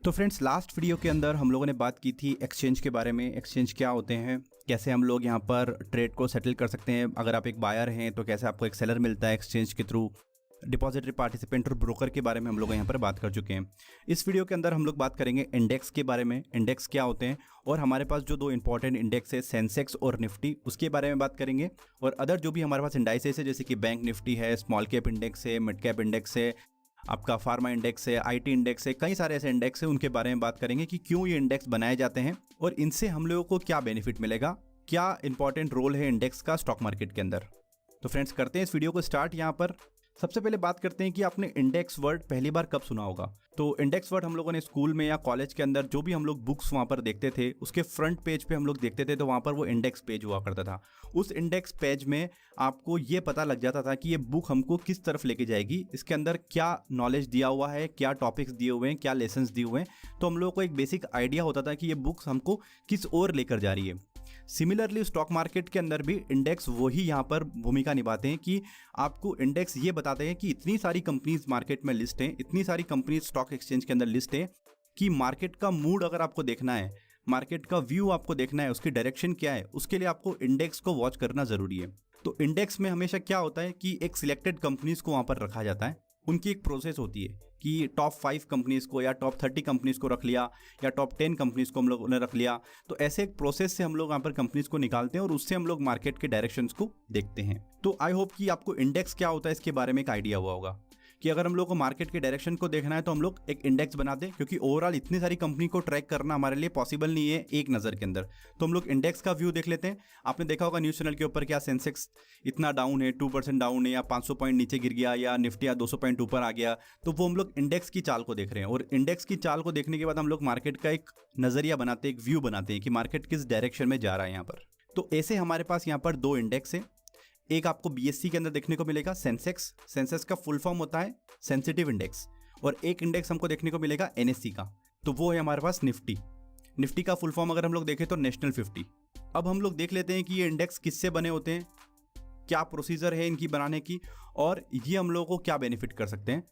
तो friends, last video के अंदर हम लोगों ने बात की थी एक्सचेंज के बारे में। एक्सचेंज क्या होते हैं, कैसे हम लोग यहाँ पर ट्रेड को सेटल कर सकते हैं। अगर आप एक बायर हैं तो कैसे आपको एक सेलर मिलता है एक्सचेंज के थ्रू। डिपॉजिटरी पार्टिसिपेंट और ब्रोकर के बारे में हम लोग यहाँ पर बात कर चुके हैं। इस वीडियो के अंदर हम लोग बात करेंगे इंडेक्स के बारे में। इंडेक्स क्या होते हैं और हमारे पास जो दो इंपॉर्टेंट इंडेक्स है सेंसेक्स और निफ्टी, उसके बारे में बात करेंगे। और अदर जो भी हमारे पास इंडाइसेस है, जैसे कि बैंक निफ्टी है, स्मॉल कैप इंडेक्स है, मिड कैप इंडेक्स है, आपका फार्मा इंडेक्स है, आईटी इंडेक्स है, कई सारे ऐसे इंडेक्स है, उनके बारे में बात करेंगे कि क्यों ये इंडेक्स बनाए जाते हैं और इनसे हम लोगों को क्या बेनिफिट मिलेगा, क्या इंपॉर्टेंट रोल है इंडेक्स का स्टॉक मार्केट के अंदर। तो फ्रेंड्स, करते हैं इस वीडियो को स्टार्ट। यहाँ पर सबसे पहले बात करते हैं कि आपने इंडेक्स वर्ड पहली बार कब सुना होगा। तो इंडेक्स वर्ड हम लोगों ने स्कूल में या कॉलेज के अंदर जो भी हम लोग बुक्स वहाँ पर देखते थे, उसके फ्रंट पेज पे हम लोग देखते थे, तो वहाँ पर वो इंडेक्स पेज हुआ करता था। उस इंडेक्स पेज में आपको ये पता लग जाता था कि ये बुक हमको किस तरफ लेके जाएगी, इसके अंदर क्या नॉलेज दिया हुआ है, क्या टॉपिक्स दिए हुए हैं, क्या लेसन्स दिए हुए हैं। तो हम लोगों को एक बेसिक आइडिया होता था कि ये बुक्स हमको किस ओर लेकर जा रही है। सिमिलरली स्टॉक मार्केट के अंदर भी इंडेक्स वही यहाँ पर भूमिका निभाते हैं कि आपको इंडेक्स ये बताते हैं कि इतनी सारी कंपनीज मार्केट में लिस्ट हैं, इतनी सारी कंपनीज स्टॉक एक्सचेंज के अंदर लिस्ट है कि मार्केट का मूड अगर आपको देखना है, मार्केट का व्यू आपको देखना है, उसकी डायरेक्शन क्या है, उसके लिए आपको इंडेक्स को वॉच करना जरूरी है। तो इंडेक्स में हमेशा क्या होता है कि एक सिलेक्टेड कंपनीज को वहाँ पर रखा जाता है। उनकी एक प्रोसेस होती है कि टॉप 5 कंपनीज को या टॉप 30 कंपनीज को रख लिया या टॉप 10 कंपनीज को हम लोग ने रख लिया। तो ऐसे एक प्रोसेस से हम लोग यहाँ पर कंपनीज को निकालते हैं और उससे हम लोग मार्केट के डायरेक्शंस को देखते हैं। तो आई होप कि आपको इंडेक्स क्या होता है इसके बारे में एक आइडिया हुआ होगा कि अगर हम लोग को मार्केट के डायरेक्शन को देखना है तो हम लोग एक इंडेक्स बनाते हैं, क्योंकि ओवरऑल इतनी सारी कंपनी को ट्रैक करना हमारे लिए पॉसिबल नहीं है एक नज़र के अंदर। तो हम लोग इंडेक्स का व्यू देख लेते हैं। आपने देखा होगा न्यूज़ चैनल के ऊपर क्या सेंसेक्स इतना डाउन है, 2% डाउन है, या 500 पॉइंट नीचे गिर गया, या निफ्टी या 200 पॉइंट ऊपर आ गया। तो वो हम लोग इंडेक्स की चाल को देख रहे हैं और इंडेक्स की चाल को देखने के बाद हम लोग मार्केट का एक नज़रिया बनाते हैं, एक व्यू बनाते हैं कि मार्केट किस डायरेक्शन में जा रहा है यहाँ पर। तो ऐसे हमारे पास यहाँ पर दो इंडेक्स है। एक आपको बीएससी के अंदर देखने को मिलेगा सेंसेक्स, सेंसेक्स का फुल फॉर्म होता है सेंसिटिव इंडेक्स। और एक इंडेक्स हमको देखने को मिलेगा एनएससी का, तो वो है हमारे पास निफ्टी। निफ्टी का फुल फॉर्म अगर हम लोग देखें तो नेशनल 50। अब हम लोग देख लेते हैं कि ये इंडेक्स किससे बने होते हैं, क्या प्रोसीजर है इनकी बनाने की, और ये हम लोगों को क्या बेनिफिट कर सकते हैं,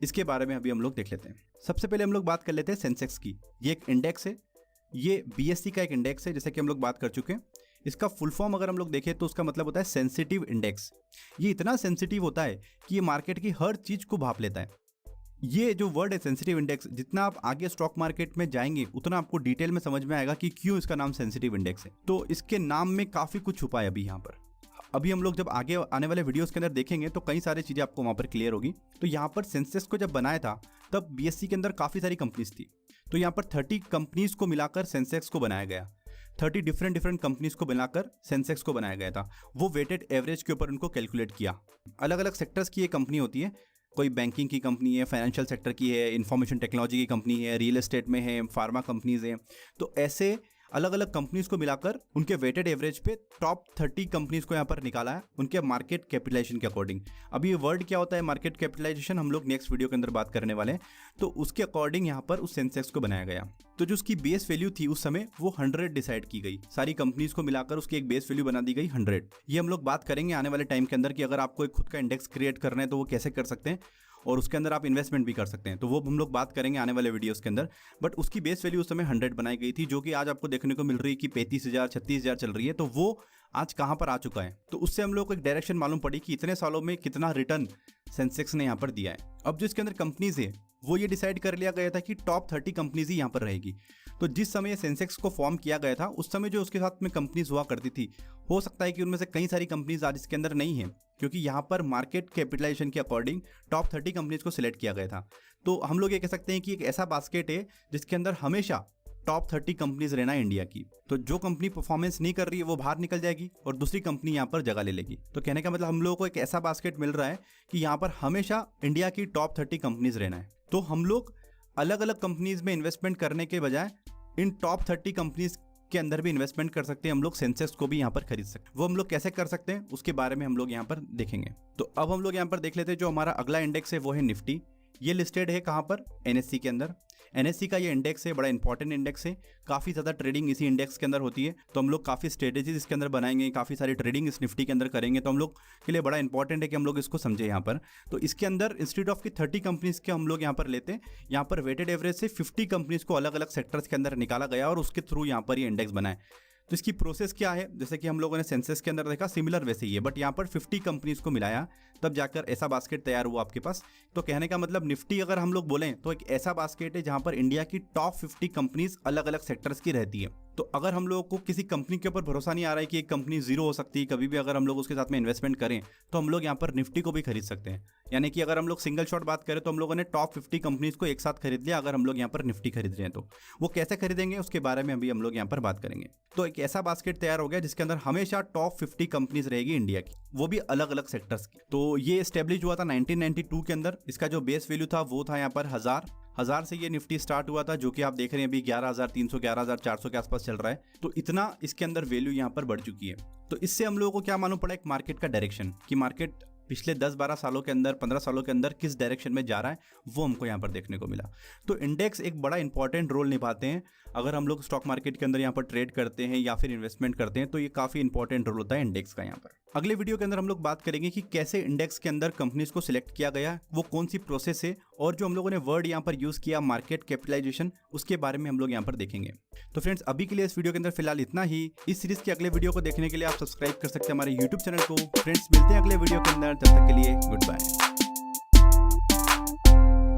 इसके बारे में अभी हम लोग देख लेते हैं। सबसे पहले हम लोग बात कर लेते हैं सेंसेक्स की। ये एक इंडेक्स है, ये बीएससी का एक इंडेक्स है, जैसे कि हम लोग बात कर चुके हैं। इसका फुल फॉर्म अगर हम लोग देखें तो उसका मतलब होता है सेंसिटिव इंडेक्स। ये इतना सेंसिटिव होता है कि ये मार्केट की हर चीज को भाप लेता है। ये जो वर्ड है सेंसिटिव इंडेक्स, जितना आप आगे स्टॉक मार्केट में जाएंगे उतना आपको डिटेल में समझ में आएगा कि क्यों इसका नाम सेंसिटिव इंडेक्स है। तो इसके नाम में काफी कुछ छुपा है अभी यहाँ पर। अभी हम लोग जब आगे आने वाले वीडियोस के अंदर देखेंगे तो कई सारी चीजें आपको वहां पर क्लियर होगी। तो यहाँ पर सेंसेक्स को जब बनाया था तब बीएससी के अंदर काफी सारी कंपनीज थी। तो यहाँ पर 30 कंपनीज को मिलाकर सेंसेक्स को बनाया गया। 30 डिफरेंट कंपनीज को मिलाकर सेंसेक्स को बनाया गया था। वो वेटेड एवरेज के ऊपर उनको कैलकुलेट किया। अलग अलग सेक्टर्स की ये कंपनी होती है, कोई बैंकिंग की कंपनी है, फाइनेंशियल सेक्टर की है, इंफॉर्मेशन टेक्नोलॉजी की कंपनी है, रियल एस्टेट में है, फार्मा कंपनीज हैं। तो ऐसे अलग अलग कंपनीज को मिलाकर उनके वेटेड एवरेज पे टॉप 30 कंपनीज को यहाँ पर निकाला है उनके मार्केट कैपिटलाइजेशन के अकॉर्डिंग। अभी ये वर्ड क्या होता है मार्केट कैपिटलाइजेशन, हम लोग नेक्स्ट वीडियो के अंदर बात करने वाले हैं। तो उसके अकॉर्डिंग यहाँ पर उस सेंसेक्स को बनाया गया। तो जो उसकी बेस वैल्यू थी उस समय वो 100 डिसाइड की गई। सारी कंपनीज को मिलाकर उसकी एक बेस वैल्यू बना दी गई 100। ये हम लोग बात करेंगे आने वाले टाइम के अंदर कि अगर आपको एक खुद का इंडेक्स क्रिएट करना है तो वो कैसे कर सकते हैं और उसके अंदर आप इन्वेस्टमेंट भी कर सकते हैं। तो वो हम लोग बात करेंगे आने वाले वीडियोस के अंदर। बट उसकी बेस वैल्यू उस समय 100 बनाई गई थी, जो कि आज आपको देखने को मिल रही है कि 35,000 36,000 चल रही है। तो वो आज कहाँ पर आ चुका है। तो उससे हम लोग को एक डायरेक्शन मालूम पड़ी कि इतने सालों में कितना रिटर्न सेंसेक्स ने यहाँ पर दिया है। अब जो इसके अंदर कंपनीज है वो ये डिसाइड कर लिया गया था कि टॉप 30 कंपनीज ही यहाँ पर रहेगी। तो जिस समय सेंसेक्स को फॉर्म किया गया था उस समय जो उसके साथ में कंपनीज हुआ करती थी, हो सकता है कि उनमें से कई सारी कंपनीज आज इसके अंदर नहीं है, क्योंकि यहाँ पर मार्केट कैपिटलाइजेशन के अकॉर्डिंग टॉप 30 कंपनीज को सिलेक्ट किया गया था। तो हम लोग ये कह सकते हैं कि एक ऐसा बास्केट है जिसके अंदर हमेशा टॉप 30 कंपनीज रहना है इंडिया की। तो जो कंपनी परफॉर्मेंस नहीं कर रही है वो बाहर निकल जाएगी और दूसरी कंपनी यहाँ पर जगह ले लेगी। तो कहने का मतलब हम लोगों को एक ऐसा बास्केट मिल रहा है कि यहाँ पर हमेशा इंडिया की टॉप 30 कंपनीज रहना है। तो हम लोग अलग अलग कंपनीज में इन्वेस्टमेंट करने के बजाय इन टॉप 30 कंपनीज के अंदर भी इन्वेस्टमेंट कर सकते हैं। हम लोग सेंसेक्स को भी यहाँ पर खरीद सकते हैं। वो हम लोग कैसे कर सकते हैं उसके बारे में हम लोग यहाँ पर देखेंगे। तो अब हम लोग यहाँ पर देख लेते हैं जो हमारा अगला इंडेक्स है वो है निफ्टी। ये लिस्टेड है कहाँ पर, एनएससी के अंदर। एनएससी का ये इंडेक्स है, बड़ा इंपॉर्टेंट इंडेक्स है, काफ़ी ज़्यादा ट्रेडिंग इसी इंडेक्स के अंदर होती है। तो हम लोग काफ़ी स्ट्रेटेजीज इसके अंदर बनाएंगे, काफ़ी सारी ट्रेडिंग इस निफ्टी के अंदर करेंगे, तो हम लोग के लिए बड़ा इंपॉर्टेंट है कि हम लोग इसको समझें यहाँ पर। तो इसके अंदर इंस्टीट्यूट ऑफ की 30 कंपनीज़ के हम लोग यहाँ पर लेते हैं। यहाँ पर वेटेड एवरेज से 50 कंपनीज़ को अलग अलग सेक्टर्स के अंदर निकाला गया और उसके थ्रू यहाँ पर ये इंडेक्स बनाए। तो इसकी प्रोसेस क्या है, जैसे कि हम लोगों ने सेंसस के अंदर देखा, सिमिलर वैसे ही है, बट यहाँ पर 50 कंपनीज़ को मिलाया तब जाकर ऐसा बास्केट तैयार हुआ आपके पास। तो कहने का मतलब निफ्टी अगर हम लोग बोलें तो एक ऐसा बास्केट है जहाँ पर इंडिया की टॉप 50 कंपनीज अलग अलग सेक्टर्स की रहती है। तो अगर हम लोगों को किसी कंपनी के ऊपर भरोसा नहीं आ रहा है कि एक कंपनी जीरो हो सकती है कभी भी, अगर हम लोग उसके साथ में इन्वेस्टमेंट करें तो हम लोग यहाँ पर निफ्टी को भी खरीद सकते हैं। यानी कि अगर हम लोग सिंगल शॉट बात करें तो हम लोगों ने टॉप 50 कंपनीज को एक साथ खरीद लिया। अगर हम लोग यहाँ पर निफ्टी खरीद रहे हैं तो वो कैसे खरीदेंगे उसके बारे में अभी हम लोग यहाँ पर बात करेंगे। तो एक ऐसा बास्केट तैयार हो गया जिसके अंदर हमेशा टॉप 50 कंपनीज रहेगी इंडिया की, वो भी अलग अलग सेक्टर्स की। तो ये एस्टेब्लिश हुआ था 1992 के अंदर। इसका जो बेस वैल्यू था वो था यहाँ पर 1000 से ये निफ्टी स्टार्ट हुआ था, जो कि आप देख रहे हैं अभी 11,300 11,400 के आसपास चल रहा है। तो इतना इसके अंदर वैल्यू यहाँ पर बढ़ चुकी है। तो इससे हम लोगों को क्या मालूम पड़ा, एक मार्केट का डायरेक्शन, कि मार्केट पिछले 10-12 सालों के अंदर, 15 सालों के अंदर किस डायरेक्शन में जा रहा है, वो हमको यहाँ पर देखने को मिला। तो इंडेक्स एक बड़ा इंपॉर्टेंट रोल निभाते हैं। अगर हम लोग स्टॉक मार्केट के अंदर यहाँ पर ट्रेड करते हैं या फिर इन्वेस्टमेंट करते हैं तो ये काफ़ी इंपॉर्टेंट रोल होता है इंडेक्स का यहाँ पर। अगले वीडियो के अंदर हम लोग बात करेंगे कि कैसे इंडेक्स के अंदर कंपनीज को सिलेक्ट किया गया, वो कौन सी प्रोसेस है, और जो हम लोगों ने वर्ड यहाँ पर यूज़ किया मार्केट कैपिटलाइजेशन, उसके बारे में हम लोग यहाँ पर देखेंगे। तो फ्रेंड्स अभी के लिए इस वीडियो के अंदर फिलहाल इतना ही। इस सीरीज के अगले वीडियो को देखने के लिए आप सब्सक्राइब कर सकते हैं हमारे यूट्यूब चैनल को। फ्रेंड्स मिलते हैं अगले वीडियो के अंदर, तब तक के लिए गुड बाय।